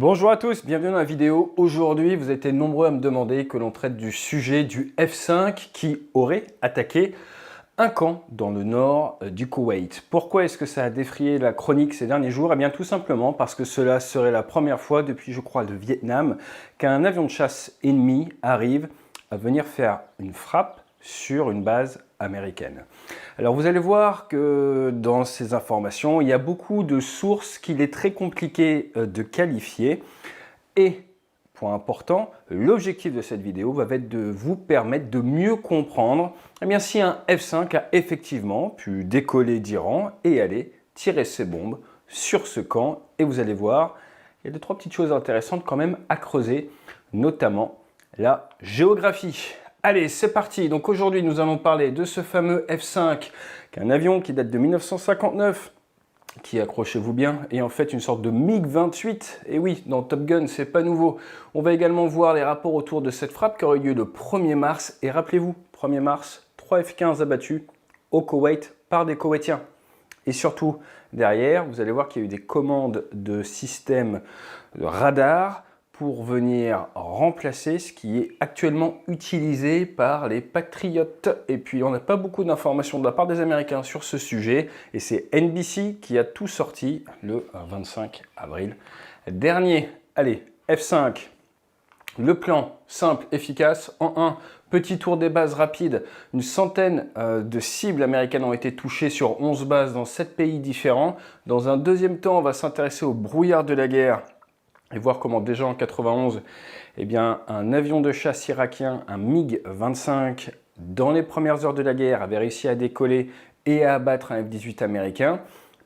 Bonjour à tous, bienvenue dans la vidéo. Aujourd'hui, vous êtes nombreux à me demander que l'on traite du sujet du F-5 qui aurait attaqué un camp dans le nord du Koweït. Pourquoi est-ce que ça a défrayé la chronique ces derniers jours? Eh bien tout simplement parce que cela serait la première fois depuis, je crois, le Vietnam, qu'un avion de chasse ennemi arrive à venir faire une frappe sur une base américaine. Alors vous allez voir que dans ces informations, il y a beaucoup de sources qu'il est très compliqué de qualifier. Et, point important, l'objectif de cette vidéo va être de vous permettre de mieux comprendre si un F-5 a effectivement pu décoller d'Iran et aller tirer ses bombes sur ce camp. Et vous allez voir, il y a deux, trois petites choses intéressantes quand même à creuser, notamment la géographie. Allez, c'est parti. Donc aujourd'hui, nous allons parler de ce fameux F-5, qui est un avion qui date de 1959, qui, accrochez-vous bien, est en fait une sorte de MiG-28. Et oui, dans Top Gun, c'est pas nouveau. On va également voir les rapports autour de cette frappe qui aurait eu lieu le 1er mars. Et rappelez-vous, 1er mars, 3 F-15 abattus au Koweït par des Koweïtiens. Et surtout, derrière, vous allez voir qu'il y a eu des commandes de systèmes de radar pour venir remplacer ce qui est actuellement utilisé par les patriotes. Et puis on n'a pas beaucoup d'informations de la part des Américains sur ce sujet, et c'est NBC qui a tout sorti le 25 avril dernier. Allez, F-5, le plan simple, efficace. En 1, petit tour des bases rapide, une centaine de cibles américaines ont été touchées sur 11 bases dans 7 pays différents. Dans un deuxième temps, on va s'intéresser au brouillard de la guerre et voir comment déjà en 91, un avion de chasse irakien, un MiG-25, dans les premières heures de la guerre, avait réussi à décoller et à abattre un F-18 américain.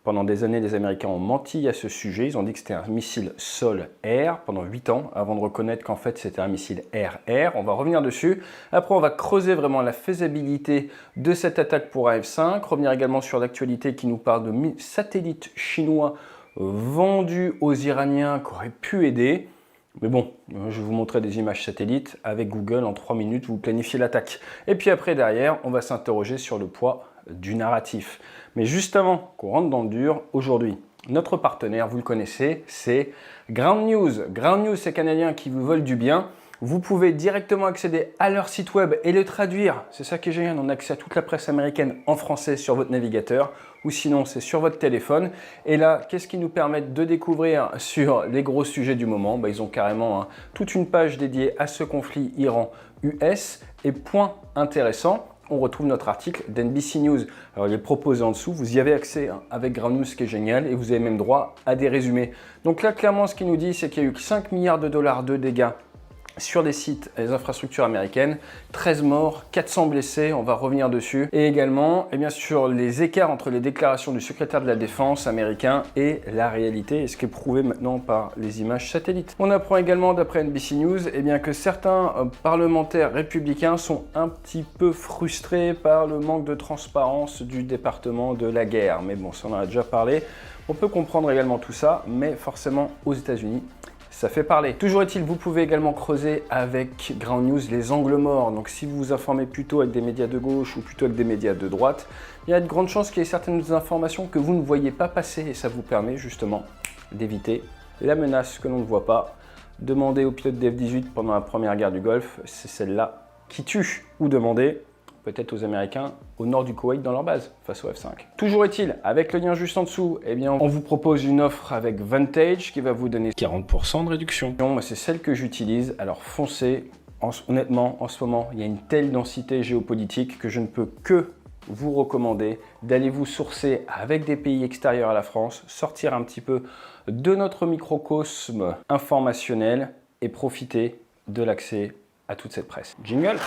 Pendant des années, les Américains ont menti à ce sujet. Ils ont dit que c'était un missile sol-air pendant 8 ans, avant de reconnaître qu'en fait c'était un missile air-air. On va revenir dessus. Après, on va creuser vraiment la faisabilité de cette attaque pour un F-5. Revenir également sur l'actualité qui nous parle de satellites chinois vendus aux Iraniens qui auraient pu aider. Mais bon, je vais vous montrer des images satellites. Avec Google, en 3 minutes, vous planifiez l'attaque. Et puis après, derrière, on va s'interroger sur le poids du narratif. Mais juste avant qu'on rentre dans le dur, aujourd'hui, notre partenaire, vous le connaissez, c'est Ground News. Ground News, c'est Canadiens qui vous veulent du bien. Vous pouvez directement accéder à leur site web et le traduire. C'est ça qui est génial, on a accès à toute la presse américaine en français sur votre navigateur, ou sinon c'est sur votre téléphone. Et là, qu'est-ce qui nous permet de découvrir sur les gros sujets du moment? Ils ont carrément toute une page dédiée à ce conflit Iran-US. Et point intéressant, on retrouve notre article d'NBC News. Alors il est proposé en dessous, vous y avez accès avec Ground News, ce qui est génial, et vous avez même droit à des résumés. Donc là, clairement, ce qu'il nous dit, c'est qu'il y a eu 5 milliards de dollars de dégâts sur des sites et des infrastructures américaines, 13 morts, 400 blessés, on va revenir dessus. Et également, sur les écarts entre les déclarations du secrétaire de la Défense américain et la réalité, et ce qui est prouvé maintenant par les images satellites. On apprend également, d'après NBC News, que certains parlementaires républicains sont un petit peu frustrés par le manque de transparence du département de la guerre. Mais bon, ça on en a déjà parlé. On peut comprendre également tout ça, mais forcément aux États-Unis, ça fait parler. Toujours est-il, vous pouvez également creuser avec Ground News les angles morts. Donc si vous vous informez plutôt avec des médias de gauche ou plutôt avec des médias de droite, il y a de grandes chances qu'il y ait certaines informations que vous ne voyez pas passer, et ça vous permet justement d'éviter la menace que l'on ne voit pas. Demandez aux pilotes des F-18 pendant la première guerre du Golfe, c'est celle-là qui tue. Ou demandez peut-être aux Américains au nord du Koweït dans leur base face au F-5. Toujours est-il, avec le lien juste en dessous, on vous propose une offre avec Vantage qui va vous donner 40% de réduction. Moi, c'est celle que j'utilise, alors foncez. Honnêtement, en ce moment, il y a une telle densité géopolitique que je ne peux que vous recommander d'aller vous sourcer avec des pays extérieurs à la France, sortir un petit peu de notre microcosme informationnel et profiter de l'accès à toute cette presse. Jingle.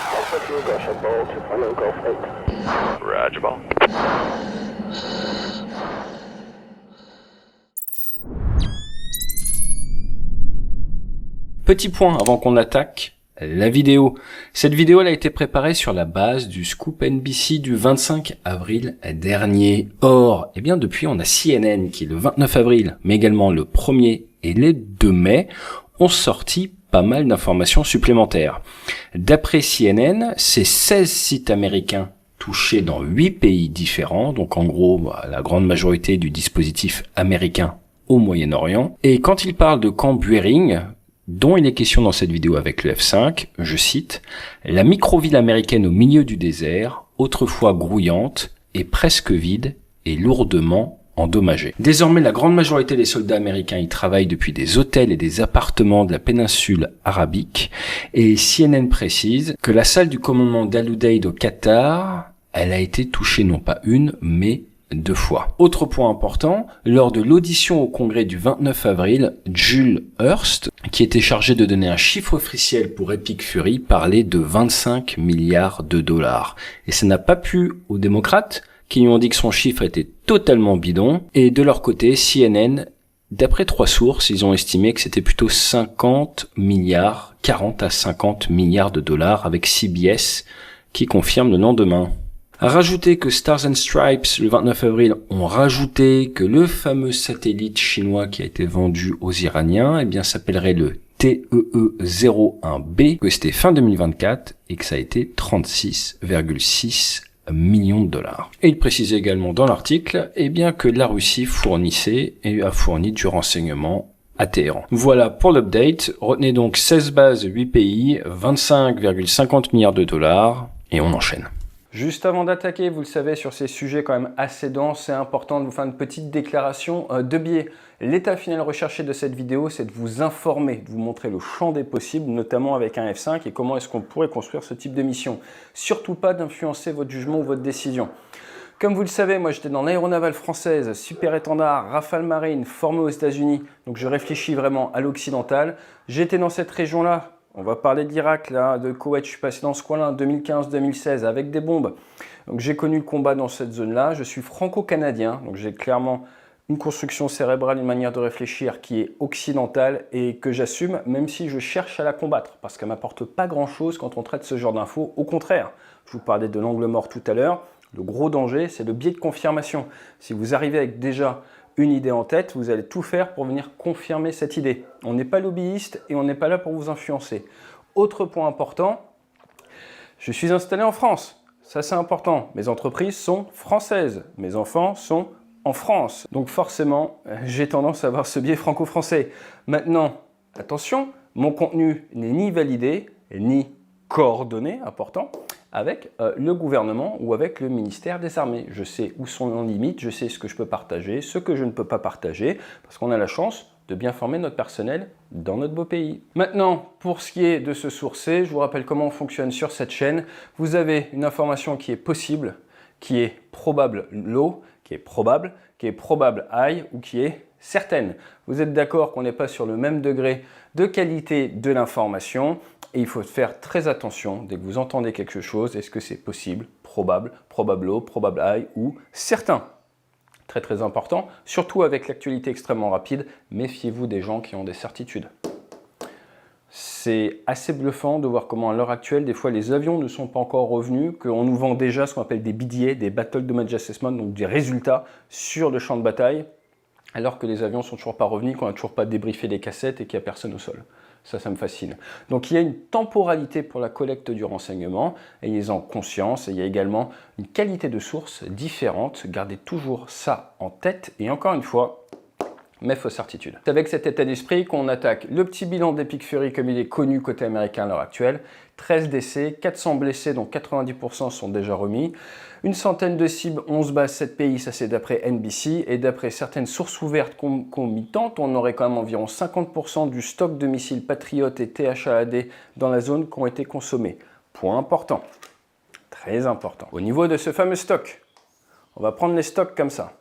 Petit point avant qu'on attaque la vidéo. Cette vidéo elle a été préparée sur la base du scoop NBC du 25 avril dernier. Or, depuis on a CNN qui le 29 avril, mais également le 1er et le 2 mai, ont sorti pas mal d'informations supplémentaires. D'après CNN, c'est 16 sites américains touchés dans 8 pays différents, donc en gros la grande majorité du dispositif américain au Moyen-Orient. Et quand il parle de camp Buehring, dont il est question dans cette vidéo avec le F-5, je cite, « La micro-ville américaine au milieu du désert, autrefois grouillante, est presque vide et lourdement endommagée. » Désormais, la grande majorité des soldats américains y travaillent depuis des hôtels et des appartements de la péninsule arabique. Et CNN précise que la salle du commandement d'Al-Udeid au Qatar, elle a été touchée non pas une, mais 2 fois. Autre point important, lors de l'audition au Congrès du 29 avril, Jules Hurst, qui était chargé de donner un chiffre officiel pour Epic Fury, parlait de 25 milliards de dollars. Et ça n'a pas plu aux démocrates, qui lui ont dit que son chiffre était totalement bidon. Et de leur côté, CNN, d'après 3 sources, ils ont estimé que c'était plutôt 40 à 50 milliards de dollars, avec CBS qui confirme le lendemain. Rajouter que Stars and Stripes, le 29 avril, ont rajouté que le fameux satellite chinois qui a été vendu aux Iraniens, eh bien, s'appellerait le TEE-01B, que c'était fin 2024 et que ça a été 36,6 millions de dollars. Et il précisait également dans l'article, eh bien, que la Russie fournissait et a fourni du renseignement à Téhéran. Voilà pour l'update. Retenez donc 16 bases, 8 pays, 25,50 milliards de dollars et on enchaîne. Juste avant d'attaquer, vous le savez, sur ces sujets quand même assez denses, c'est important de vous faire une petite déclaration de biais. L'état final recherché de cette vidéo, c'est de vous informer, de vous montrer le champ des possibles, notamment avec un F5 et comment est-ce qu'on pourrait construire ce type de mission. Surtout pas d'influencer votre jugement ou votre décision. Comme vous le savez, moi j'étais dans l'aéronavale française, super étendard, Rafale Marine, formé aux États-Unis, donc je réfléchis vraiment à l'occidental. J'étais dans cette région-là. On va parler de l'Irak, là, de Koweït, je suis passé dans ce coin-là en 2015-2016 avec des bombes. Donc j'ai connu le combat dans cette zone-là. Je suis franco-canadien, donc j'ai clairement une construction cérébrale, une manière de réfléchir qui est occidentale et que j'assume, même si je cherche à la combattre, parce qu'elle ne m'apporte pas grand-chose quand on traite ce genre d'infos. Au contraire, je vous parlais de l'angle mort tout à l'heure. Le gros danger, c'est le biais de confirmation. Si vous arrivez avec déjà une idée en tête, vous allez tout faire pour venir confirmer cette idée. On n'est pas lobbyiste et on n'est pas là pour vous influencer. Autre point important, je suis installé en France. Ça, c'est important. Mes entreprises sont françaises. Mes enfants sont en France. Donc forcément, j'ai tendance à avoir ce biais franco-français. Maintenant, attention, mon contenu n'est ni validé, ni coordonné, important, avec le gouvernement ou avec le ministère des Armées. Je sais où sont nos limites, je sais ce que je peux partager, ce que je ne peux pas partager, parce qu'on a la chance de bien former notre personnel dans notre beau pays. Maintenant, pour ce qui est de se sourcer, je vous rappelle comment on fonctionne sur cette chaîne. Vous avez une information qui est possible, qui est probable low, qui est probable high ou qui est certaine. Vous êtes d'accord qu'on n'est pas sur le même degré de qualité de l'information et il faut faire très attention dès que vous entendez quelque chose. Est-ce que c'est possible, probable, probable low, probable high ou certain? Très très important, surtout avec l'actualité extrêmement rapide, méfiez-vous des gens qui ont des certitudes. C'est assez bluffant de voir comment à l'heure actuelle, des fois les avions ne sont pas encore revenus, qu'on nous vend déjà ce qu'on appelle des BDA, des Battle Damage Assessment, donc des résultats sur le champ de bataille, alors que les avions ne sont toujours pas revenus, qu'on n'a toujours pas débriefé les cassettes et qu'il n'y a personne au sol. Ça me fascine. Donc il y a une temporalité pour la collecte du renseignement, ayez-en conscience, et il y a également une qualité de source différente, gardez toujours ça en tête, et encore une fois, mais fausse certitude. C'est avec cet état d'esprit qu'on attaque le petit bilan d'Epic Fury comme il est connu côté américain à l'heure actuelle. 13 décès, 400 blessés dont 90% sont déjà remis. Une centaine de cibles, 11 bases, 7 pays, ça c'est d'après NBC. Et d'après certaines sources ouvertes concomitantes, on aurait quand même environ 50% du stock de missiles Patriot et THAAD dans la zone qui ont été consommés. Point important, très important. Au niveau de ce fameux stock, on va prendre les stocks comme ça.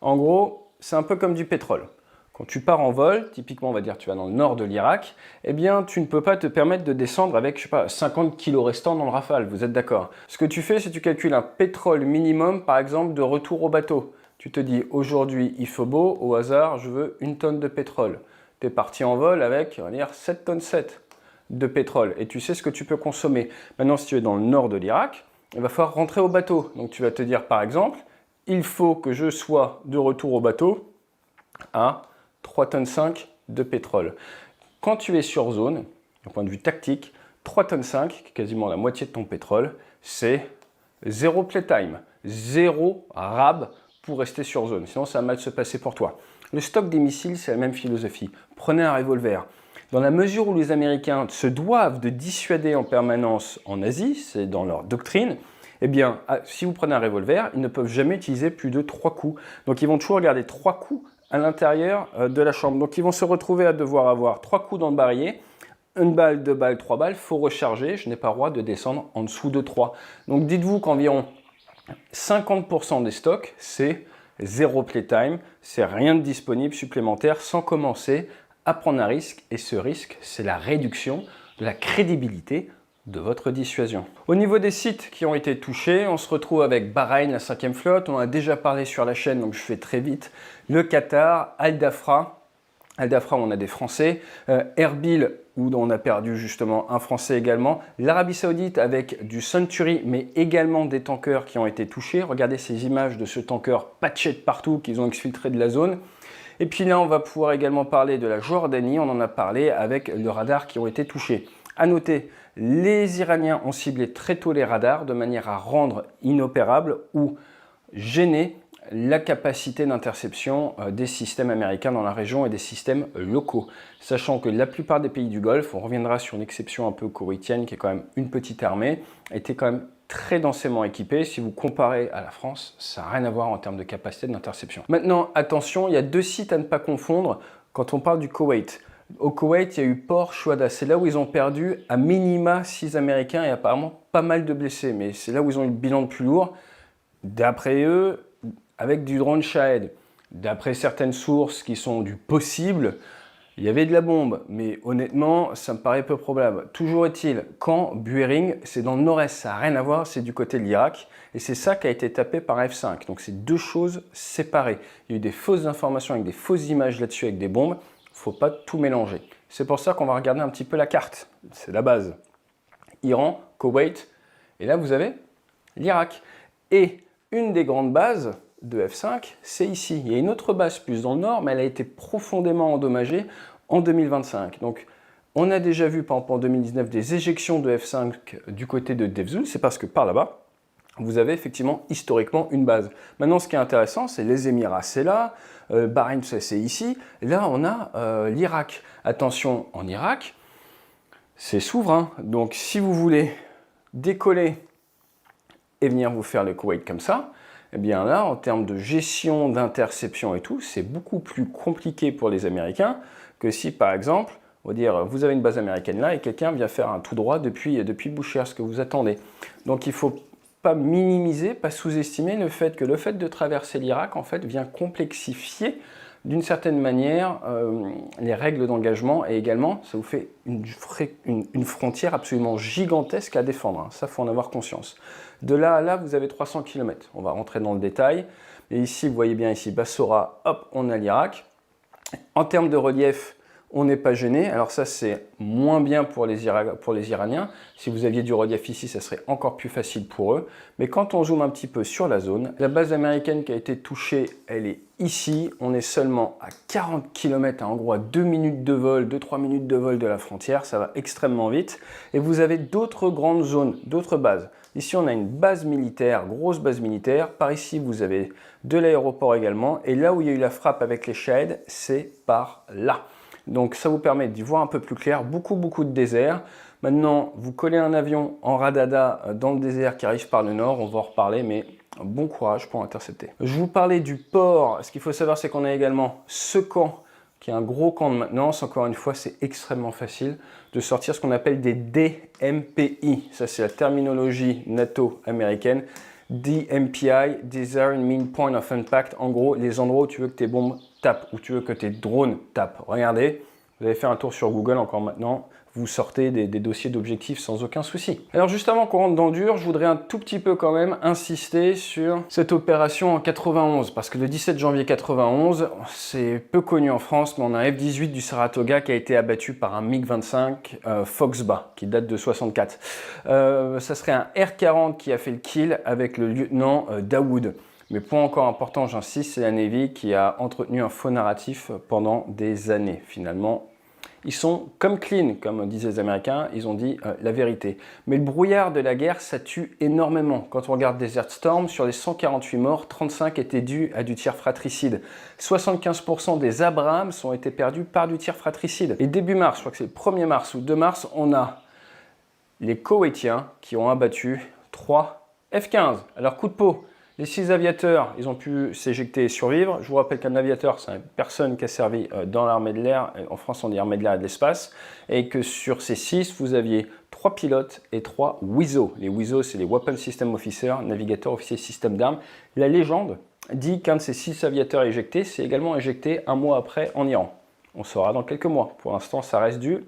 En gros, c'est un peu comme du pétrole. Quand tu pars en vol, typiquement on va dire tu vas dans le nord de l'Irak, eh bien tu ne peux pas te permettre de descendre avec, je sais pas, 50 kilos restants dans le Rafale, vous êtes d'accord? Ce que tu fais, c'est que tu calcules un pétrole minimum, par exemple, de retour au bateau. Tu te dis, aujourd'hui il faut beau, au hasard, je veux 1 tonne de pétrole. Tu es parti en vol avec, on va dire, 7 tonnes 7 de pétrole et tu sais ce que tu peux consommer. Maintenant, si tu es dans le nord de l'Irak, il va falloir rentrer au bateau. Donc tu vas te dire, par exemple, il faut que je sois de retour au bateau à 3,5 tonnes de pétrole. Quand tu es sur zone, d'un point de vue tactique, 3,5 tonnes, qui est quasiment la moitié de ton pétrole, c'est 0 playtime, 0 rab pour rester sur zone. Sinon, ça va mal se passer pour toi. Le stock des missiles, c'est la même philosophie. Prenez un revolver. Dans la mesure où les Américains se doivent de dissuader en permanence en Asie, c'est dans leur doctrine, eh bien, si vous prenez un revolver, ils ne peuvent jamais utiliser plus de 3 coups. Donc, ils vont toujours garder 3 coups à l'intérieur de la chambre. Donc, ils vont se retrouver à devoir avoir 3 coups dans le barillet. Une balle, 2 balles, 3 balles, il faut recharger. Je n'ai pas le droit de descendre en dessous de 3. Donc, dites-vous qu'environ 50% des stocks, c'est zéro playtime. C'est rien de disponible supplémentaire sans commencer à prendre un risque. Et ce risque, c'est la réduction de la crédibilité de votre dissuasion. Au niveau des sites qui ont été touchés, on se retrouve avec Bahreïn, la 5e flotte, on a déjà parlé sur la chaîne, donc je fais très vite. Le Qatar, Al Dhafra, où on a des Français, Erbil, où on a perdu justement un Français également, l'Arabie Saoudite avec du Century, mais également des tankers qui ont été touchés. Regardez ces images de ce tanker patché de partout qu'ils ont exfiltré de la zone. Et puis là, on va pouvoir également parler de la Jordanie, on en a parlé avec le radar qui ont été touchés. À noter, les Iraniens ont ciblé très tôt les radars de manière à rendre inopérable ou gêner la capacité d'interception des systèmes américains dans la région et des systèmes locaux. Sachant que la plupart des pays du Golfe, on reviendra sur une exception un peu koweïtienne qui est quand même une petite armée, étaient quand même très densément équipés. Si vous comparez à la France, ça n'a rien à voir en termes de capacité d'interception. Maintenant, attention, il y a 2 sites à ne pas confondre quand on parle du Koweït. Au Koweït, il y a eu Port Shuhada. C'est là où ils ont perdu à minima 6 Américains et apparemment pas mal de blessés. Mais c'est là où ils ont eu le bilan le plus lourd. D'après eux, avec du drone Shahed, d'après certaines sources qui sont du possible, il y avait de la bombe. Mais honnêtement, ça me paraît peu probable. Toujours est-il, quand Buehring, c'est dans le nord-est, ça n'a rien à voir, c'est du côté de l'Irak. Et c'est ça qui a été tapé par F5. Donc c'est 2 choses séparées. Il y a eu des fausses informations avec des fausses images là-dessus avec des bombes. Il ne faut pas tout mélanger. C'est pour ça qu'on va regarder un petit peu la carte. C'est la base. Iran, Koweït, et là vous avez l'Irak. Et une des grandes bases de F5, c'est ici. Il y a une autre base plus dans le nord, mais elle a été profondément endommagée en 2025. Donc on a déjà vu par exemple en 2019 des éjections de F5 du côté de Devzul. C'est parce que par là-bas, vous avez effectivement historiquement une base. Maintenant, ce qui est intéressant, c'est les Émirats, c'est là, Bahreïn, c'est ici. Et là, on a l'Irak. Attention, en Irak, c'est souverain. Donc, si vous voulez décoller et venir vous faire le Koweït comme ça, eh bien là, en termes de gestion, d'interception et tout, c'est beaucoup plus compliqué pour les Américains que si, par exemple, on va dire, vous avez une base américaine là et quelqu'un vient faire un tout droit depuis Bushehr, ce que vous attendez. Donc, il faut pas minimiser, pas sous-estimer le fait de traverser l'Irak en fait vient complexifier d'une certaine manière les règles d'engagement et également ça vous fait une frontière absolument gigantesque à défendre. Hein. Ça, faut en avoir conscience. De là à là, vous avez 300 km. On va rentrer dans le détail. Et ici, vous voyez bien ici, Bassora, hop, on a l'Irak. En termes de relief, on n'est pas gêné. Alors ça, c'est moins bien pour les Iraniens. Si vous aviez du relief ici, ça serait encore plus facile pour eux. Mais quand on zoome un petit peu sur la zone, la base américaine qui a été touchée, elle est ici. On est seulement à 40 km, en gros à 2 minutes de vol, 2-3 minutes de vol de la frontière. Ça va extrêmement vite. Et vous avez d'autres grandes zones, d'autres bases. Ici, on a une base militaire, grosse base militaire. Par ici, vous avez de l'aéroport également. Et là où il y a eu la frappe avec les Shahed, c'est par là. Donc ça vous permet d'y voir un peu plus clair, beaucoup de désert. Maintenant, vous collez un avion en radada dans le désert qui arrive par le nord, on va en reparler, mais bon courage pour intercepter. Je vous parlais du port, ce qu'il faut savoir c'est qu'on a également ce camp, qui est un gros camp de maintenance. Encore une fois, c'est extrêmement facile de sortir ce qu'on appelle des DMPI. Ça, c'est la terminologie NATO américaine. DMPI, Desired Mean Point of Impact. En gros, les endroits où tu veux que tes bombes tapent, où tu veux que tes drones tapent. Regardez, vous allez faire un tour sur Google encore maintenant. Vous sortez des dossiers d'objectifs sans aucun souci. Alors juste avant qu'on rentre dans le dur, je voudrais un tout petit peu quand même insister sur cette opération en 91. Parce que le 17 janvier 91, c'est peu connu en France, mais on a un F-18 du Saratoga qui a été abattu par un MiG-25 Foxba, qui date de 64. Ça serait un R-40 qui a fait le kill avec le lieutenant Daoud. Mais point encore important, j'insiste, c'est la Navy qui a entretenu un faux narratif pendant des années. Finalement, ils sont comme clean, comme disaient les Américains, ils ont dit la vérité. Mais le brouillard de la guerre, ça tue énormément. Quand on regarde Desert Storm, sur les 148 morts, 35 étaient dus à du tir fratricide. 75% des Abrams ont été perdus par du tir fratricide. Et début mars, je crois que c'est le 1er mars ou 2 mars, on a les Koweïtiens qui ont abattu 3 F-15. Alors coup de peau, les 6 aviateurs, ils ont pu s'éjecter et survivre. Je vous rappelle qu'un aviateur, c'est une personne qui a servi dans l'armée de l'air. En France, on dit armée de l'air et de l'espace. Et que sur ces 6, vous aviez 3 pilotes et 3 WISO. Les WISO, c'est les Weapon System Officer, navigateurs officiers système d'armes. La légende dit qu'un de ces 6 aviateurs éjectés s'est également éjecté un mois après en Iran. On saura dans quelques mois. Pour l'instant, ça reste du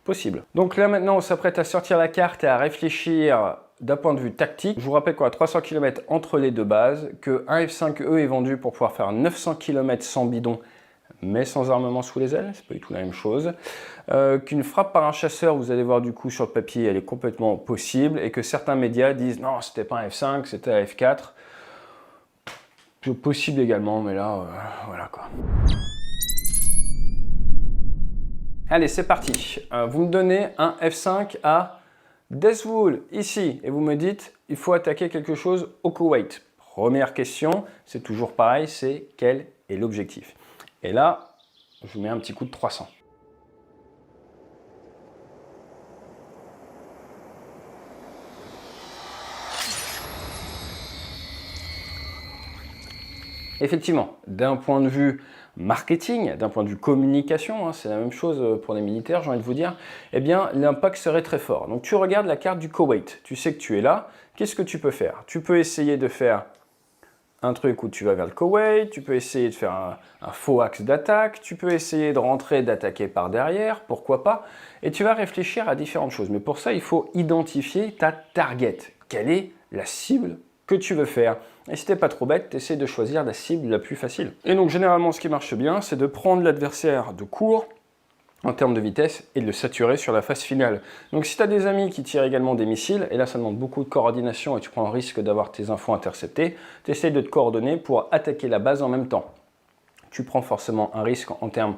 possible. Donc là, maintenant, on s'apprête à sortir la carte et à réfléchir d'un point de vue tactique. Je vous rappelle qu'on a 300 km entre les deux bases, qu'un F5E est vendu pour pouvoir faire 900 km sans bidon, mais sans armement sous les ailes, c'est pas du tout la même chose. Qu'une frappe par un chasseur, vous allez voir du coup sur le papier, elle est complètement possible, et que certains médias disent non, c'était pas un F5, c'était un F4. C'est possible également, mais là, voilà quoi. Allez, c'est parti. Vous me donnez un F5 à Deathwool, ici, et vous me dites, il faut attaquer quelque chose au Koweït. Première question, c'est toujours pareil, c'est quel est l'objectif? Et là, je vous mets un petit coup de 300. Effectivement, d'un point de vue marketing, d'un point de vue communication, hein, c'est la même chose pour les militaires, j'ai envie de vous dire, eh bien l'impact serait très fort. Donc tu regardes la carte du Koweït, tu sais que tu es là, qu'est-ce que tu peux faire? Tu peux essayer de faire un truc où tu vas vers le Koweït, tu peux essayer de faire un faux axe d'attaque, tu peux essayer de rentrer, d'attaquer par derrière, pourquoi pas, et tu vas réfléchir à différentes choses. Mais pour ça, il faut identifier ta target. Quelle est la cible que tu veux faire? Et si t'es pas trop bête, tu essaies de choisir la cible la plus facile. Et donc généralement ce qui marche bien, c'est de prendre l'adversaire de court en termes de vitesse et de le saturer sur la phase finale. Donc si tu as des amis qui tirent également des missiles, et là ça demande beaucoup de coordination et tu prends le risque d'avoir tes infos interceptées, tu essaies de te coordonner pour attaquer la base en même temps. Tu prends forcément un risque en termes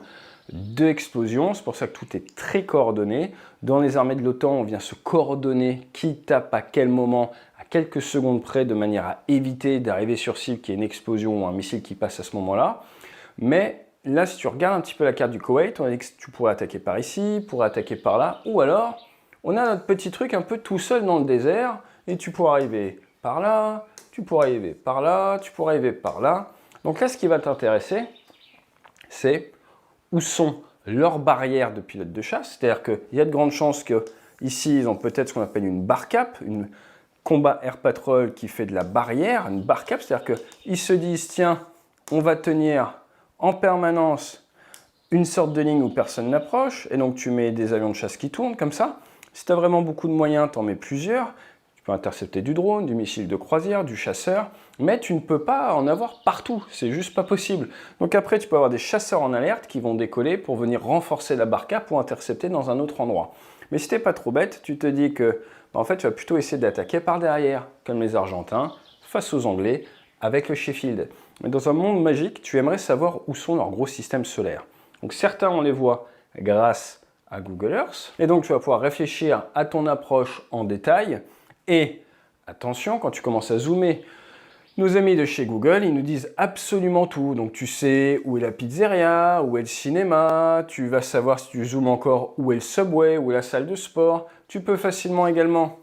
d'explosion, c'est pour ça que tout est très coordonné. Dans les armées de l'OTAN, on vient se coordonner qui tape à quel moment, à quelques secondes près, de manière à éviter d'arriver sur cible qu'il y ait une explosion ou un missile qui passe à ce moment-là. Mais là, si tu regardes un petit peu la carte du Koweït, on a dit que tu pourrais attaquer par ici, pourrais attaquer par là, ou alors on a notre petit truc un peu tout seul dans le désert, et tu pourrais arriver par là, tu pourrais arriver par là, tu pourrais arriver par là. Donc là, ce qui va t'intéresser, c'est où sont leurs barrières de pilotes de chasse. C'est-à-dire qu'il y a de grandes chances qu'ici, ils ont peut-être ce qu'on appelle une bar cap, une combat air patrol qui fait de la barrière, une bar cap, c'est-à-dire qu'ils se disent, tiens, on va tenir en permanence une sorte de ligne où personne n'approche, et donc tu mets des avions de chasse qui tournent comme ça. Si tu as vraiment beaucoup de moyens, tu en mets plusieurs. Tu peux intercepter du drone, du missile de croisière, du chasseur, mais tu ne peux pas en avoir partout, c'est juste pas possible. Donc après, tu peux avoir des chasseurs en alerte qui vont décoller pour venir renforcer la barca pour intercepter dans un autre endroit. Mais si t'es pas trop bête, tu te dis que en fait, tu vas plutôt essayer d'attaquer par derrière, comme les Argentins, face aux Anglais, avec le Sheffield. Mais dans un monde magique, tu aimerais savoir où sont leurs gros systèmes solaires. Donc certains, on les voit grâce à Google Earth, et donc tu vas pouvoir réfléchir à ton approche en détail. Et attention, quand tu commences à zoomer, nos amis de chez Google, ils nous disent absolument tout. Donc tu sais où est la pizzeria, où est le cinéma, tu vas savoir si tu zoomes encore où est le Subway, où est la salle de sport. Tu peux facilement également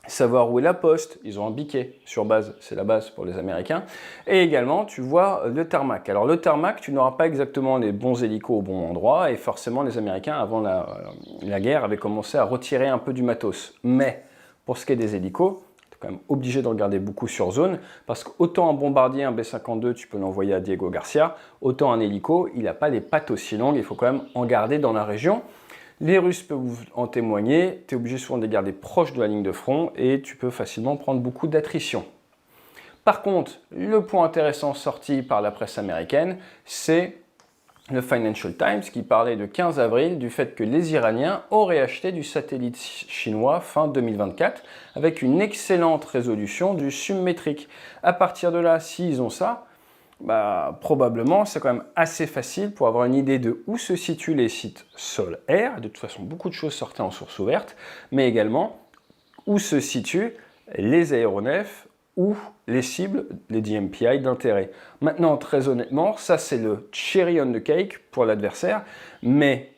savoir où est la poste. Ils ont un biquet sur base, c'est la base pour les Américains. Et également, tu vois le tarmac. Alors le tarmac, tu n'auras pas exactement les bons hélicos au bon endroit. Et forcément, les Américains, avant la guerre, avaient commencé à retirer un peu du matos. Mais pour ce qui est des hélicos, tu es quand même obligé de regarder beaucoup sur zone, parce qu'autant un bombardier, un B-52, tu peux l'envoyer à Diego Garcia, autant un hélico, il n'a pas les pattes aussi longues, il faut quand même en garder dans la région. Les Russes peuvent en témoigner, tu es obligé souvent de les garder proches de la ligne de front, et tu peux facilement prendre beaucoup d'attrition. Par contre, le point intéressant sorti par la presse américaine, c'est le Financial Times qui parlait de 15 avril du fait que les Iraniens auraient acheté du satellite chinois fin 2024 avec une excellente résolution du submétrique. À partir de là, s'ils ont ça, Probablement, c'est quand même assez facile pour avoir une idée de où se situent les sites sol-air. De toute façon, beaucoup de choses sortaient en source ouverte, mais également où se situent les aéronefs ou les cibles, les DMPI d'intérêt. Maintenant, très honnêtement, ça c'est le cherry on the cake pour l'adversaire, mais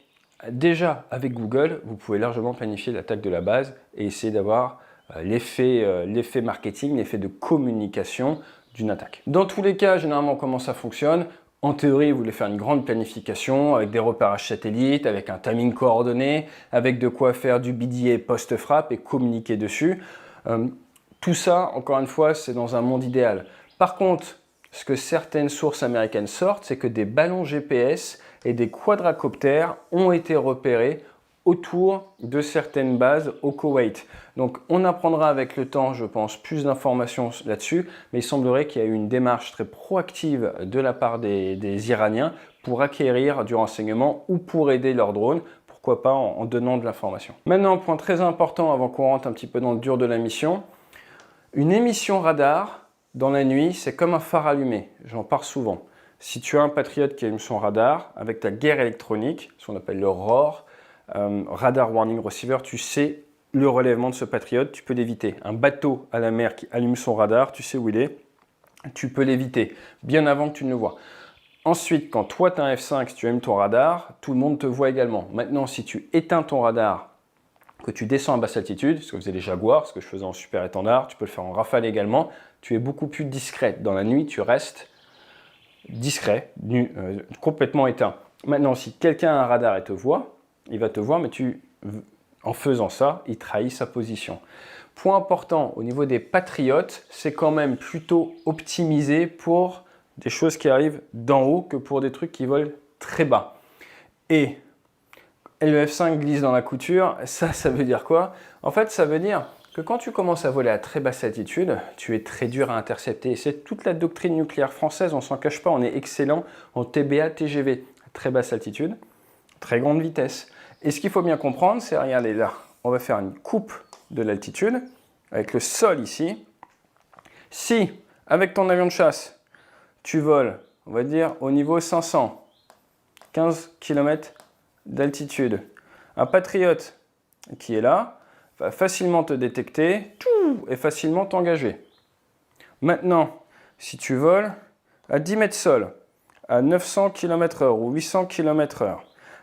déjà avec Google, vous pouvez largement planifier l'attaque de la base et essayer d'avoir l'effet marketing, l'effet de communication d'une attaque. Dans tous les cas, généralement, comment ça fonctionne? En théorie, vous voulez faire une grande planification avec des repérages satellites, avec un timing coordonné, avec de quoi faire du BDA post-frappe et communiquer dessus. Tout ça, encore une fois, c'est dans un monde idéal. Par contre, ce que certaines sources américaines sortent, c'est que des ballons GPS et des quadracoptères ont été repérés autour de certaines bases au Koweït. Donc on apprendra avec le temps, je pense, plus d'informations là-dessus, mais il semblerait qu'il y a eu une démarche très proactive de la part des Iraniens pour acquérir du renseignement ou pour aider leurs drones, pourquoi pas en donnant de l'information. Maintenant, un point très important avant qu'on rentre un petit peu dans le dur de la mission, une émission radar dans la nuit, c'est comme un phare allumé, j'en parle souvent. Si tu as un patriote qui allume son radar, avec ta guerre électronique, ce qu'on appelle le ROR, Radar Warning Receiver, tu sais le relèvement de ce patriote, tu peux l'éviter. Un bateau à la mer qui allume son radar, tu sais où il est, tu peux l'éviter, bien avant que tu ne le vois. Ensuite, quand toi tu as un F5, tu aimes ton radar, tout le monde te voit également. Maintenant, si tu éteins ton radar, que tu descends à basse altitude, ce que faisaient les Jaguars, ce que je faisais en super étendard, tu peux le faire en Rafale également, tu es beaucoup plus discret. Dans la nuit, tu restes discret, complètement éteint. Maintenant, si quelqu'un a un radar et te voit, il va te voir, mais en faisant ça, il trahit sa position. Point important, au niveau des patriotes, c'est quand même plutôt optimisé pour des choses qui arrivent d'en haut que pour des trucs qui volent très bas. Et le F5 glisse dans la couture, ça veut dire quoi? En fait, ça veut dire que quand tu commences à voler à très basse altitude, tu es très dur à intercepter. C'est toute la doctrine nucléaire française, on s'en cache pas, on est excellent en TBA, TGV, à très basse altitude, très grande vitesse. Et ce qu'il faut bien comprendre, c'est, regardez là, on va faire une coupe de l'altitude, avec le sol ici. Si, avec ton avion de chasse, tu voles, on va dire, au niveau 500, 15 km d'altitude, un patriote qui est là, va facilement te détecter et facilement t'engager. Maintenant, si tu voles à 10 mètres sol, à 900 km/h ou 800 km/h,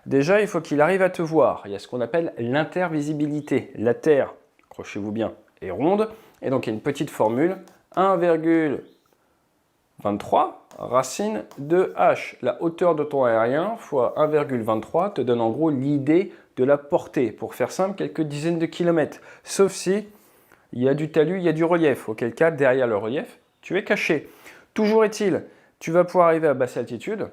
déjà, il faut qu'il arrive à te voir. Il y a ce qu'on appelle l'intervisibilité. La Terre, accrochez-vous bien, est ronde. Et donc, il y a une petite formule, 1,23 racine de h. La hauteur de ton aérien fois 1,23 te donne en gros l'idée de la portée. Pour faire simple, quelques dizaines de kilomètres. Sauf si il y a du talus, il y a du relief. Auquel cas, derrière le relief, tu es caché. Toujours est-il, tu vas pouvoir arriver à basse altitude.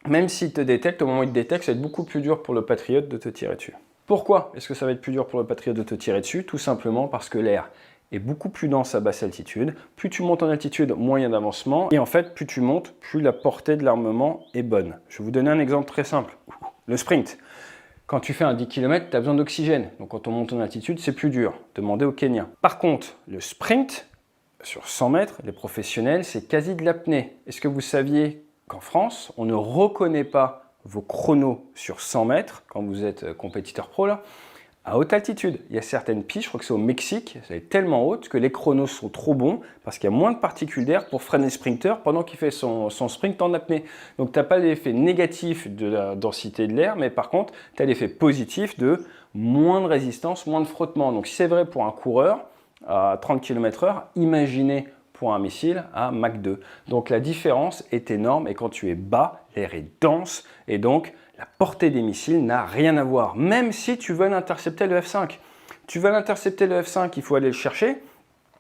Même s'il te détecte, au moment où il te détecte, ça va être beaucoup plus dur pour le patriote de te tirer dessus. Pourquoi est-ce que ça va être plus dur pour le patriote de te tirer dessus? Tout simplement parce que l'air est beaucoup plus dense à basse altitude. Plus tu montes en altitude, moins il y a d'avancement. Et en fait, plus tu montes, plus la portée de l'armement est bonne. Je vais vous donner un exemple très simple. Le sprint. Quand tu fais un 10 km, tu as besoin d'oxygène. Donc quand on monte en altitude, c'est plus dur. Demandez aux Kenyans. Par contre, le sprint, sur 100 mètres, les professionnels, c'est quasi de l'apnée. Est-ce que vous saviez qu'en France, on ne reconnaît pas vos chronos sur 100 mètres, quand vous êtes compétiteur pro, là, à haute altitude? Il y a certaines pistes, je crois que c'est au Mexique, ça est tellement haute que les chronos sont trop bons parce qu'il y a moins de particules d'air pour freiner le sprinter pendant qu'il fait son sprint en apnée. Donc tu n'as pas l'effet négatif de la densité de l'air, mais par contre, tu as l'effet positif de moins de résistance, moins de frottement. Donc si c'est vrai pour un coureur à 30 km/h, imaginez pour un missile à Mach 2. Donc la différence est énorme et quand tu es bas, l'air est dense et donc la portée des missiles n'a rien à voir. Même si tu veux l'intercepter le F5. Tu veux l'intercepter le F5, il faut aller le chercher.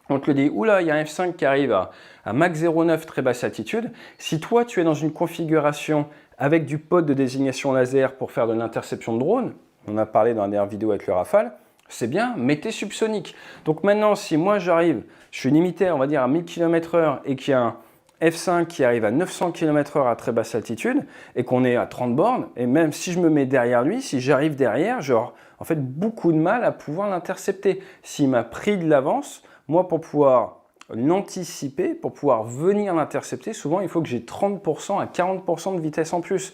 On te le dit, oula, il y a un F5 qui arrive à Mach 0,9, très basse altitude. Si toi, tu es dans une configuration avec du pod de désignation laser pour faire de l'interception de drone, on a parlé dans la dernière vidéo avec le Rafale, c'est bien, mais t'es subsonique. Donc maintenant, si moi j'arrive, je suis limité, on va dire, à 1000 km/h et qu'il y a un F5 qui arrive à 900 km/h à très basse altitude et qu'on est à 30 bornes, et même si je me mets derrière lui, si j'arrive derrière, j'aurai en fait beaucoup de mal à pouvoir l'intercepter. S'il m'a pris de l'avance, moi pour pouvoir l'anticiper, pour pouvoir venir l'intercepter, souvent il faut que j'ai 30% à 40% de vitesse en plus.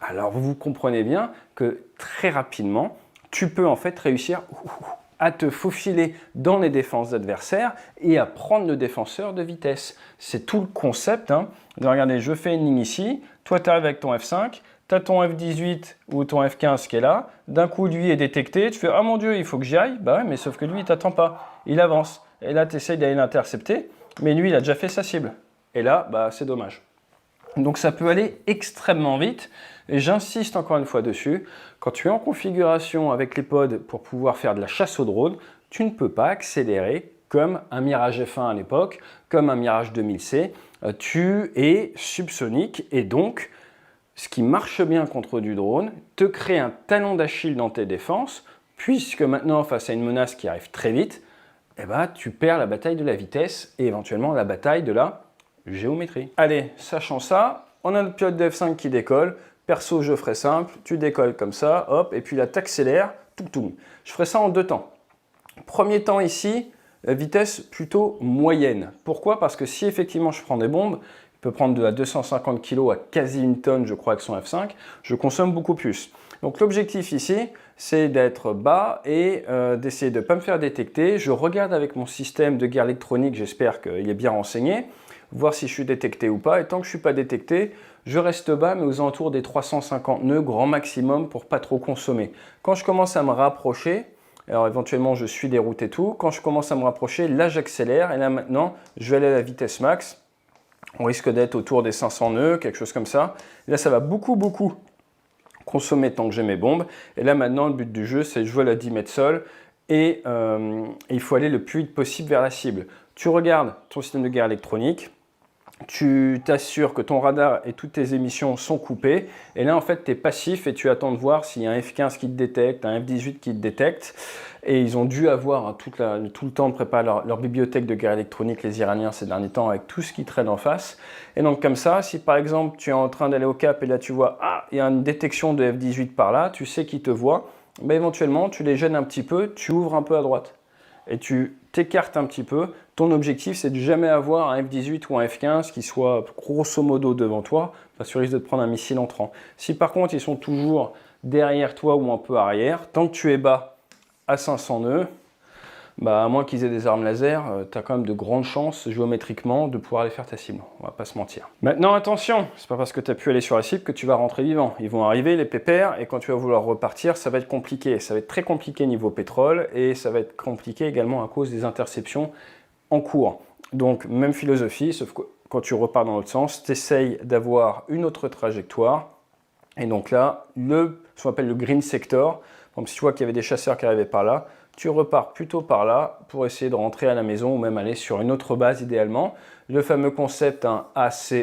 Alors vous comprenez bien que très rapidement, tu peux en fait réussir à te faufiler dans les défenses adversaires et à prendre le défenseur de vitesse. C'est tout le concept. Regardez, je fais une ligne ici, toi tu arrives avec ton F5, tu as ton F18 ou ton F15 qui est là, d'un coup lui est détecté, tu fais « Ah mon Dieu, il faut que j'y aille », bah ouais, mais sauf que lui il t'attend pas, il avance. Et là tu essayes d'aller l'intercepter, mais lui il a déjà fait sa cible. Et là, bah c'est dommage. Donc ça peut aller extrêmement vite, et j'insiste encore une fois dessus, quand tu es en configuration avec les pods pour pouvoir faire de la chasse au drone, tu ne peux pas accélérer comme un Mirage F1 à l'époque, comme un Mirage 2000C, tu es subsonique, et donc ce qui marche bien contre du drone te crée un talon d'Achille dans tes défenses, puisque maintenant face à une menace qui arrive très vite, eh ben, tu perds la bataille de la vitesse et éventuellement la bataille de la géométrie. Allez, sachant ça, on a notre pilote de F5 qui décolle. Perso, je ferai simple, tu décolles comme ça, hop, et puis là, t'accélères, tout. Je ferai ça en 2 temps. Premier temps ici, la vitesse plutôt moyenne. Pourquoi? Parce que si effectivement je prends des bombes, il peut prendre de à 250 kg à quasi 1 tonne, je crois, avec son F5, je consomme beaucoup plus. Donc l'objectif ici, c'est d'être bas et d'essayer de ne pas me faire détecter. Je regarde avec mon système de guerre électronique, j'espère qu'il est bien renseigné, voir si je suis détecté ou pas. Et tant que je ne suis pas détecté, je reste bas, mais aux alentours des 350 nœuds, grand maximum, pour pas trop consommer. Quand je commence à me rapprocher, alors éventuellement je suis des routes et tout, quand je commence à me rapprocher, là j'accélère, et là maintenant, je vais aller à la vitesse max. On risque d'être autour des 500 nœuds, quelque chose comme ça. Et là, ça va beaucoup consommer tant que j'ai mes bombes. Et là maintenant, le but du jeu, c'est de jouer à la 10 mètres sol, et il faut aller le plus vite possible vers la cible. Tu regardes ton système de guerre électronique, tu t'assures que ton radar et toutes tes émissions sont coupées, et là en fait tu es passif et tu attends de voir s'il y a un F15 qui te détecte, un F18 qui te détecte, et ils ont dû avoir tout le temps de préparer leur bibliothèque de guerre électronique, les Iraniens ces derniers temps, avec tout ce qui traîne en face. Et donc comme ça, si par exemple tu es en train d'aller au cap et là tu vois, ah, il y a une détection de F18 par là, tu sais qu'ils te voient, ben, éventuellement tu les gênes un petit peu, tu ouvres un peu à droite et tu t'écartes un petit peu. Ton objectif, c'est de jamais avoir un F18 ou un F15 qui soit grosso modo devant toi, parce que tu risques de te prendre un missile entrant. Si par contre, ils sont toujours derrière toi ou un peu arrière, tant que tu es bas à 500 nœuds, bah, à moins qu'ils aient des armes laser, tu as quand même de grandes chances géométriquement de pouvoir aller faire ta cible. On va pas se mentir. Maintenant, attention, c'est pas parce que tu as pu aller sur la cible que tu vas rentrer vivant. Ils vont arriver, les pépères, et quand tu vas vouloir repartir, ça va être compliqué. Ça va être très compliqué niveau pétrole, et ça va être compliqué également à cause des interceptions en cours. Donc, même philosophie, sauf que quand tu repars dans l'autre sens, tu essayes d'avoir une autre trajectoire. Et donc là, ce qu'on appelle le green sector, donc si tu vois qu'il y avait des chasseurs qui arrivaient par là, tu repars plutôt par là pour essayer de rentrer à la maison ou même aller sur une autre base idéalement. Le fameux concept ACE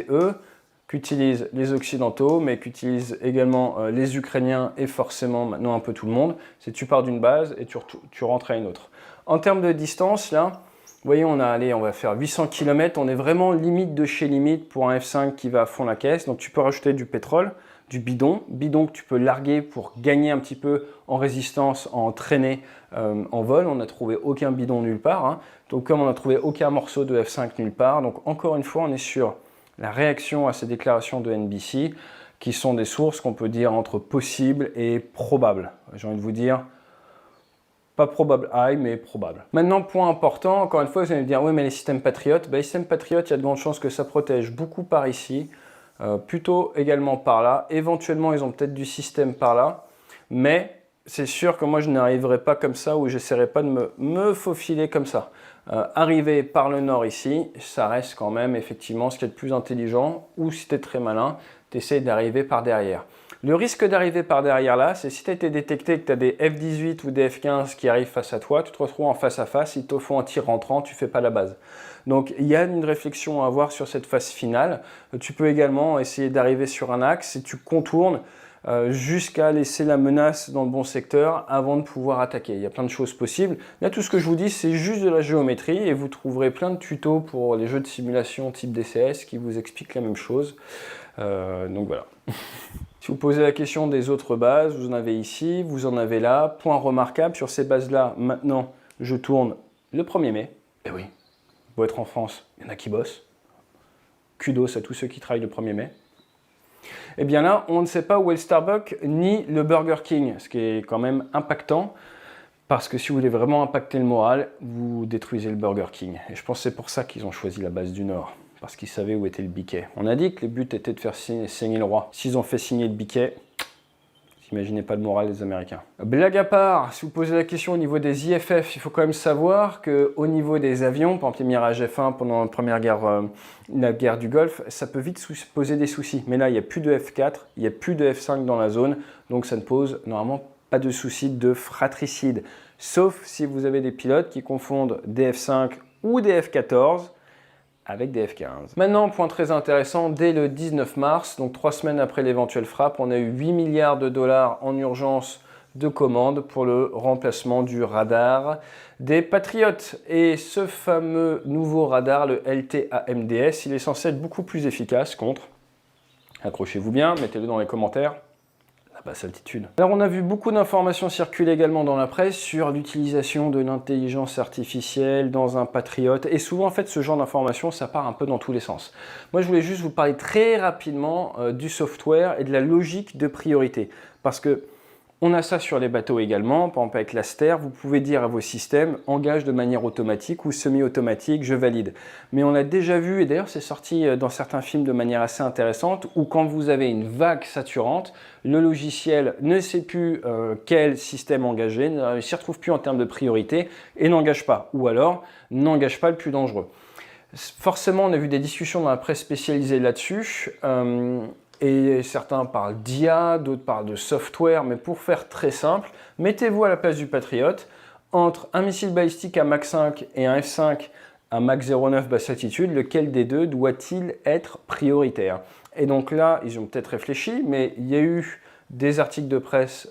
qu'utilisent les Occidentaux, mais qu'utilisent également les Ukrainiens et forcément maintenant un peu tout le monde, c'est tu pars d'une base et tu rentres à une autre. En termes de distance, là, vous voyez, on va faire 800 km, on est vraiment limite de chez limite pour un F5 qui va à fond la caisse, donc tu peux rajouter du pétrole, du bidon que tu peux larguer pour gagner un petit peu en résistance, en traînée, en vol. On n'a trouvé aucun bidon nulle part, donc comme on n'a trouvé aucun morceau de F5 nulle part, donc encore une fois, on est sur la réaction à ces déclarations de NBC, qui sont des sources qu'on peut dire entre possibles et probables. J'ai envie de vous dire, pas probable high, mais probable. Maintenant, point important, encore une fois, vous allez me dire, oui, mais les systèmes patriotes, les systèmes patriotes, il y a de grandes chances que ça protège beaucoup par ici, plutôt également par là. Éventuellement, ils ont peut-être du système par là, mais c'est sûr que moi, je n'arriverai pas comme ça, ou j'essaierai pas de me faufiler comme ça. Arriver par le nord ici, ça reste quand même effectivement ce qui est le plus intelligent, ou si tu es très malin, tu essaies d'arriver par derrière. Le risque d'arriver par derrière là, c'est si tu as été détecté que tu as des F18 ou des F15 qui arrivent face à toi, tu te retrouves en face à face, ils te font un tir rentrant, tu ne fais pas la base. Donc il y a une réflexion à avoir sur cette phase finale. Tu peux également essayer d'arriver sur un axe et tu contournes jusqu'à laisser la menace dans le bon secteur avant de pouvoir attaquer. Il y a plein de choses possibles. Là, tout ce que je vous dis, c'est juste de la géométrie et vous trouverez plein de tutos pour les jeux de simulation type DCS qui vous expliquent la même chose. Donc voilà. Si vous posez la question des autres bases, vous en avez ici, vous en avez là. Point remarquable, sur ces bases-là, maintenant, je tourne le 1er mai. Et oui, beau être en France, il y en a qui bossent. Kudos à tous ceux qui travaillent le 1er mai. Et bien là, on ne sait pas où est le Starbucks ni le Burger King, ce qui est quand même impactant, parce que si vous voulez vraiment impacter le moral, vous détruisez le Burger King. Et je pense que c'est pour ça qu'ils ont choisi la base du Nord, parce qu'ils savaient où était le biquet. On a dit que le but était de faire saigner le roi. S'ils ont fait signer le biquet, imaginez pas le moral des Américains. Blague à part, si vous posez la question au niveau des IFF, il faut quand même savoir qu'au niveau des avions, par exemple les Mirage F1 pendant la guerre du Golfe, ça peut vite poser des soucis. Mais là, il n'y a plus de F4, il n'y a plus de F5 dans la zone, donc ça ne pose normalement pas de soucis de fratricide. Sauf si vous avez des pilotes qui confondent des F5 ou des F14 avec des F15. Maintenant, point très intéressant, dès le 19 mars, donc 3 semaines après l'éventuelle frappe, on a eu 8 milliards de dollars en urgence de commandes pour le remplacement du radar des Patriotes. Et ce fameux nouveau radar, le LTAMDS, il est censé être beaucoup plus efficace contre, accrochez-vous bien, mettez-le dans les commentaires, la basse altitude. Alors on a vu beaucoup d'informations circuler également dans la presse sur l'utilisation de l'intelligence artificielle dans un Patriote. Et souvent en fait ce genre d'informations ça part un peu dans tous les sens. Moi je voulais juste vous parler très rapidement du software et de la logique de priorité. Parce que on a ça sur les bateaux également, par exemple avec l'Aster, vous pouvez dire à vos systèmes, engage de manière automatique ou semi-automatique, je valide. Mais on a déjà vu, et d'ailleurs c'est sorti dans certains films de manière assez intéressante, où quand vous avez une vague saturante, le logiciel ne sait plus quel système engager, ne s'y retrouve plus en termes de priorité et n'engage pas. Ou alors, n'engage pas le plus dangereux. Forcément, on a vu des discussions dans la presse spécialisée là-dessus. Et certains parlent d'IA, d'autres parlent de software, mais pour faire très simple, mettez-vous à la place du Patriote. Entre un missile balistique à Mach 5 et un F5 à Mach 0,9 basse altitude, lequel des deux doit-il être prioritaire? Et donc là, ils ont peut-être réfléchi, mais il y a eu des articles de presse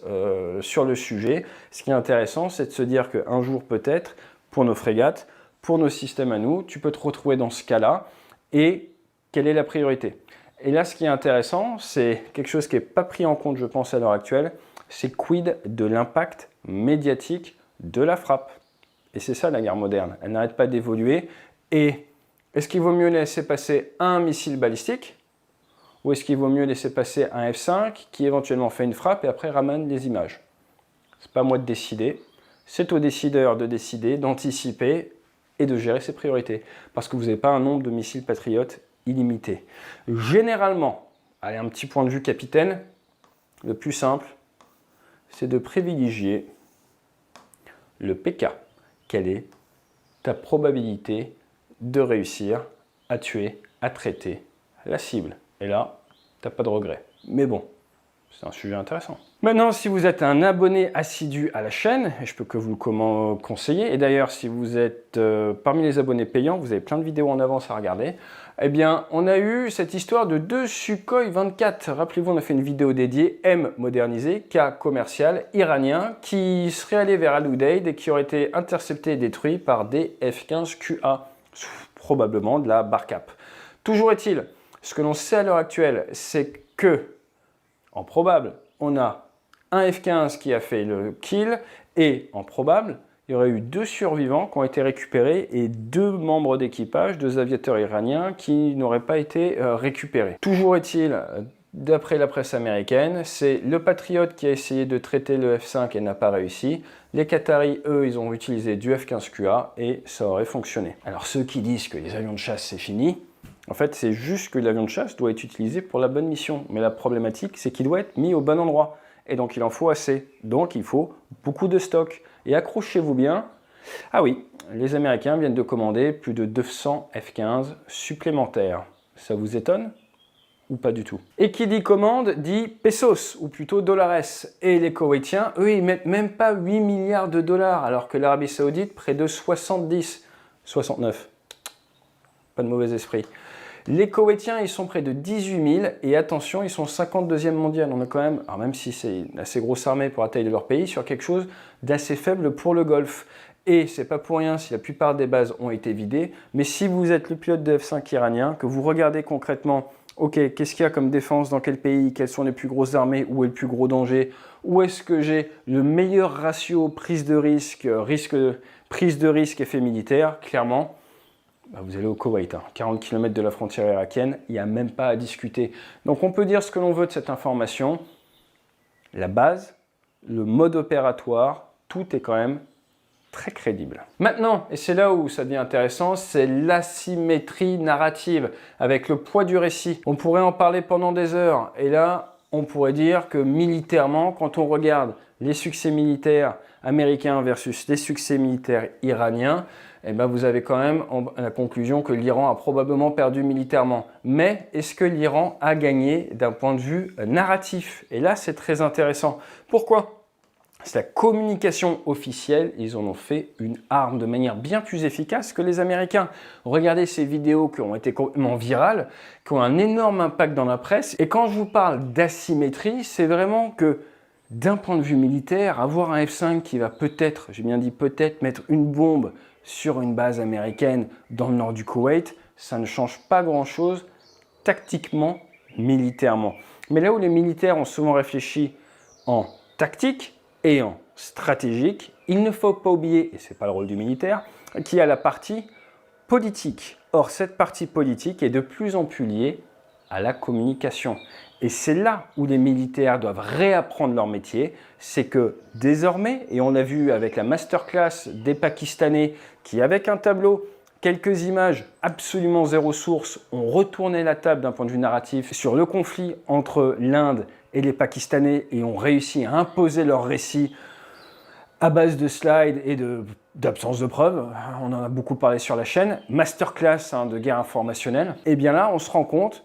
sur le sujet. Ce qui est intéressant, c'est de se dire qu'un jour peut-être, pour nos frégates, pour nos systèmes à nous, tu peux te retrouver dans ce cas-là. Et quelle est la priorité? Et là, ce qui est intéressant, c'est quelque chose qui n'est pas pris en compte, je pense, à l'heure actuelle, c'est quid de l'impact médiatique de la frappe. Et c'est ça la guerre moderne, elle n'arrête pas d'évoluer. Et est-ce qu'il vaut mieux laisser passer un missile balistique ou est-ce qu'il vaut mieux laisser passer un F5 qui éventuellement fait une frappe et après ramène les images? C'est pas à moi de décider, c'est aux décideurs de décider, d'anticiper et de gérer ses priorités. Parce que vous n'avez pas un nombre de missiles patriotes illimité. Généralement, allez, un petit point de vue capitaine, le plus simple, c'est de privilégier le PK. Quelle est ta probabilité de réussir à tuer, à traiter la cible? Et là, tu n'as pas de regret. Mais bon, c'est un sujet intéressant. Maintenant, si vous êtes un abonné assidu à la chaîne, et je peux que vous le conseiller, et d'ailleurs, si vous êtes parmi les abonnés payants, vous avez plein de vidéos en avance à regarder, eh bien, on a eu cette histoire de 2 Sukhoi 24. Rappelez-vous, on a fait une vidéo dédiée, M modernisé, cas commercial iranien, qui serait allé vers Al Udeid et qui aurait été intercepté et détruit par des F-15QA, probablement de la Barcap. Toujours est-il, ce que l'on sait à l'heure actuelle, c'est que, en probable, on a un F-15 qui a fait le kill et en probable, il y aurait eu 2 survivants qui ont été récupérés et 2 membres d'équipage, 2 aviateurs iraniens qui n'auraient pas été récupérés. Toujours est-il, d'après la presse américaine, c'est le Patriot qui a essayé de traiter le F-5 et n'a pas réussi. Les Qataris, eux, ils ont utilisé du F-15QA et ça aurait fonctionné. Alors ceux qui disent que les avions de chasse c'est fini, en fait c'est juste que l'avion de chasse doit être utilisé pour la bonne mission. Mais la problématique c'est qu'il doit être mis au bon endroit. Et donc il en faut assez. Donc il faut beaucoup de stock. Et accrochez-vous bien, ah oui, les Américains viennent de commander plus de 200 F-15 supplémentaires. Ça vous étonne ou pas du tout? Et qui dit commande dit pesos, ou plutôt dollars. Et les Koweïtiens, eux, ils mettent même pas 8 milliards de dollars, alors que l'Arabie Saoudite, près de 70, 69. Pas de mauvais esprit. Les Koweïtiens, ils sont près de 18 000 et attention, ils sont 52e mondial. On est quand même, alors même si c'est une assez grosse armée pour la taille de leur pays, sur quelque chose d'assez faible pour le Golfe. Et c'est pas pour rien si la plupart des bases ont été vidées, mais si vous êtes le pilote de F5 iranien, que vous regardez concrètement, ok, qu'est-ce qu'il y a comme défense dans quel pays, quelles sont les plus grosses armées, où est le plus gros danger, où est-ce que j'ai le meilleur ratio prise de risque, prise de risque effet militaire, clairement, bah, vous allez au Koweït, 40 km de la frontière irakienne, il n'y a même pas à discuter. Donc on peut dire ce que l'on veut de cette information, la base, le mode opératoire, tout est quand même très crédible. Maintenant, et c'est là où ça devient intéressant, c'est l'asymétrie narrative avec le poids du récit. On pourrait en parler pendant des heures, et là, on pourrait dire que militairement, quand on regarde les succès militaires américains versus les succès militaires iraniens, eh ben vous avez quand même la conclusion que l'Iran a probablement perdu militairement. Mais est-ce que l'Iran a gagné d'un point de vue narratif? Et là, c'est très intéressant. Pourquoi? C'est la communication officielle, ils en ont fait une arme de manière bien plus efficace que les Américains. Regardez ces vidéos qui ont été complètement virales, qui ont un énorme impact dans la presse. Et quand je vous parle d'asymétrie, c'est vraiment que d'un point de vue militaire, avoir un F-5 qui va peut-être, j'ai bien dit peut-être, mettre une bombe sur une base américaine dans le nord du Koweït, ça ne change pas grand-chose tactiquement, militairement. Mais là où les militaires ont souvent réfléchi en tactique et en stratégique, il ne faut pas oublier, et ce n'est pas le rôle du militaire, qu'il y a la partie politique. Or, cette partie politique est de plus en plus liée à la communication. Et c'est là où les militaires doivent réapprendre leur métier, c'est que désormais, et on l'a vu avec la masterclass des Pakistanais qui, avec un tableau, quelques images absolument zéro source, ont retourné la table d'un point de vue narratif sur le conflit entre l'Inde et les Pakistanais et ont réussi à imposer leur récit à base de slides et d'absence de preuves. On en a beaucoup parlé sur la chaîne. Masterclass de guerre informationnelle. Et bien là, on se rend compte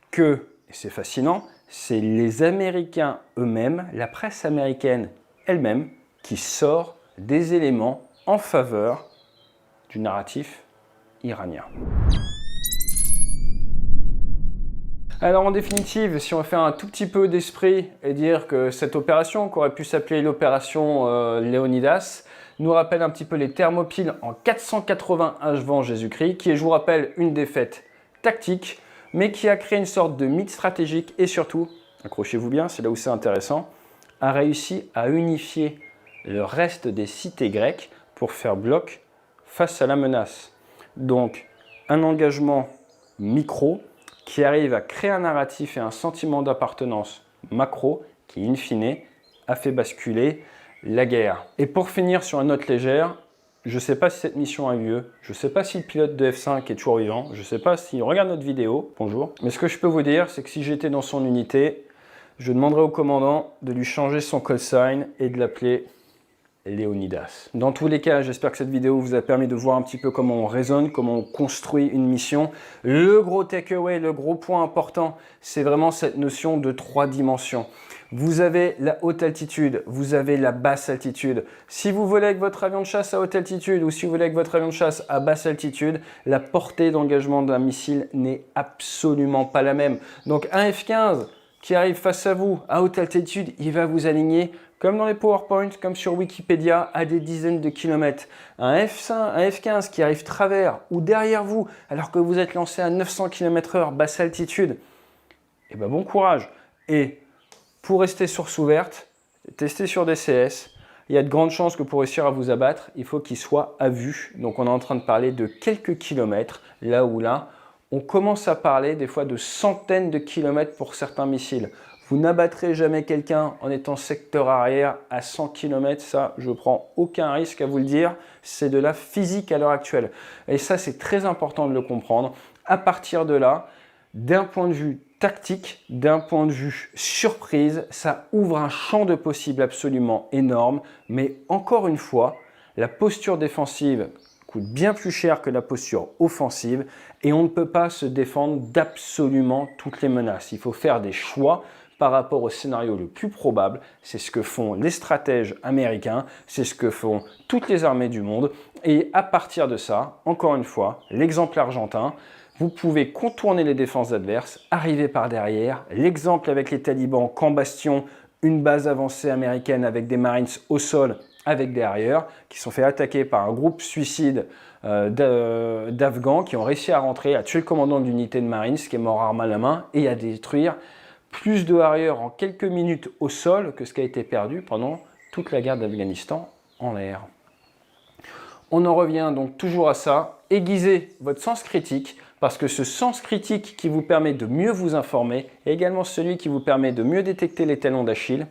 que, et c'est fascinant, c'est les Américains eux-mêmes, la presse américaine elle-même, qui sort des éléments en faveur du narratif iranien. Alors en définitive, si on fait un tout petit peu d'esprit et dire que cette opération, qui aurait pu s'appeler l'opération Léonidas, nous rappelle un petit peu les Thermopyles en 480 avant Jésus-Christ, qui est, je vous rappelle, une défaite tactique, mais qui a créé une sorte de mythe stratégique et surtout, accrochez-vous bien, c'est là où c'est intéressant, a réussi à unifier le reste des cités grecques pour faire bloc face à la menace. Donc, un engagement micro qui arrive à créer un narratif et un sentiment d'appartenance macro qui, in fine, a fait basculer la guerre. Et pour finir sur une note légère, je ne sais pas si cette mission a eu lieu, je ne sais pas si le pilote de F5 est toujours vivant, je ne sais pas s'il regarde notre vidéo, bonjour. Mais ce que je peux vous dire, c'est que si j'étais dans son unité, je demanderais au commandant de lui changer son call sign et de l'appeler Léonidas. Dans tous les cas, j'espère que cette vidéo vous a permis de voir un petit peu comment on raisonne, comment on construit une mission. Le gros takeaway, le gros point important, c'est vraiment cette notion de 3 dimensions. Vous avez la haute altitude, vous avez la basse altitude. Si vous volez avec votre avion de chasse à haute altitude ou si vous volez avec votre avion de chasse à basse altitude, la portée d'engagement d'un missile n'est absolument pas la même. Donc un F-15 qui arrive face à vous à haute altitude, il va vous aligner comme dans les PowerPoint, comme sur Wikipédia, à des dizaines de kilomètres. Un F-15 qui arrive travers ou derrière vous, alors que vous êtes lancé à 900 km/h, basse altitude, eh ben bon courage. Et pour rester source ouverte, tester sur DCS, il y a de grandes chances que pour réussir à vous abattre, il faut qu'il soit à vue. Donc on est en train de parler de quelques kilomètres, là où là, on commence à parler des fois de centaines de kilomètres pour certains missiles. Vous n'abattrez jamais quelqu'un en étant secteur arrière à 100 km, ça je prends aucun risque à vous le dire, c'est de la physique à l'heure actuelle. Et ça c'est très important de le comprendre. À partir de là, d'un point de vue tactique, d'un point de vue surprise, ça ouvre un champ de possibles absolument énorme. Mais encore une fois, la posture défensive coûte bien plus cher que la posture offensive et on ne peut pas se défendre d'absolument toutes les menaces. Il faut faire des choix par rapport au scénario le plus probable. C'est ce que font les stratèges américains, c'est ce que font toutes les armées du monde. Et à partir de ça, encore une fois, l'exemple argentin, vous pouvez contourner les défenses adverses, arriver par derrière. L'exemple avec les talibans, camp Bastion, une base avancée américaine avec des Marines au sol, avec des arrières, qui sont fait attaquer par un groupe suicide d'Afghans qui ont réussi à rentrer, à tuer le commandant de l'unité de Marines, qui est mort arme à la main, et à détruire plus de arrières en quelques minutes au sol que ce qui a été perdu pendant toute la guerre d'Afghanistan en l'air. On en revient donc toujours à ça, aiguisez votre sens critique, parce que ce sens critique qui vous permet de mieux vous informer est également celui qui vous permet de mieux détecter les talons d'Achille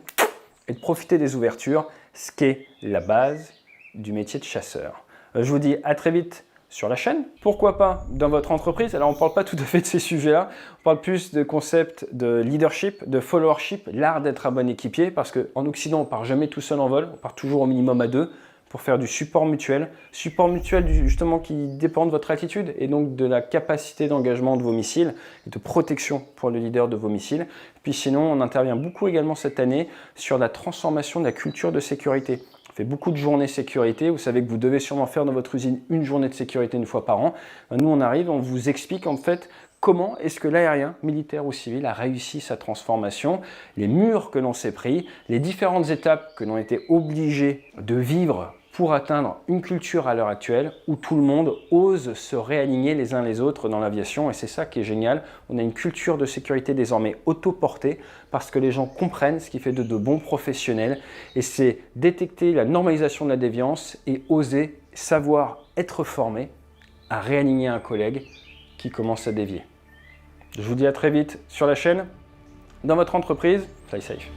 et de profiter des ouvertures, ce qui est la base du métier de chasseur. Je vous dis à très vite sur la chaîne, pourquoi pas dans votre entreprise. Alors on ne parle pas tout à fait de ces sujets-là, on parle plus de concepts de leadership, de followership, l'art d'être un bon équipier, parce qu'en Occident on ne part jamais tout seul en vol, on part toujours au minimum à deux pour faire du support mutuel justement qui dépend de votre attitude et donc de la capacité d'engagement de vos missiles et de protection pour le leader de vos missiles. Puis sinon, on intervient beaucoup également cette année sur la transformation de la culture de sécurité. On fait beaucoup de journées sécurité. Vous savez que vous devez sûrement faire dans votre usine une journée de sécurité une fois par an. Nous, on arrive, on vous explique en fait comment est-ce que l'aérien, militaire ou civil, a réussi sa transformation, les murs que l'on s'est pris, les différentes étapes que l'on a été obligés de vivre pour atteindre une culture à l'heure actuelle où tout le monde ose se réaligner les uns les autres dans l'aviation, et c'est ça qui est génial. On a une culture de sécurité désormais autoportée parce que les gens comprennent ce qui fait de bons professionnels, et c'est détecter la normalisation de la déviance et oser savoir être formé à réaligner un collègue qui commence à dévier. Je vous dis à très vite sur la chaîne, dans votre entreprise. Fly safe.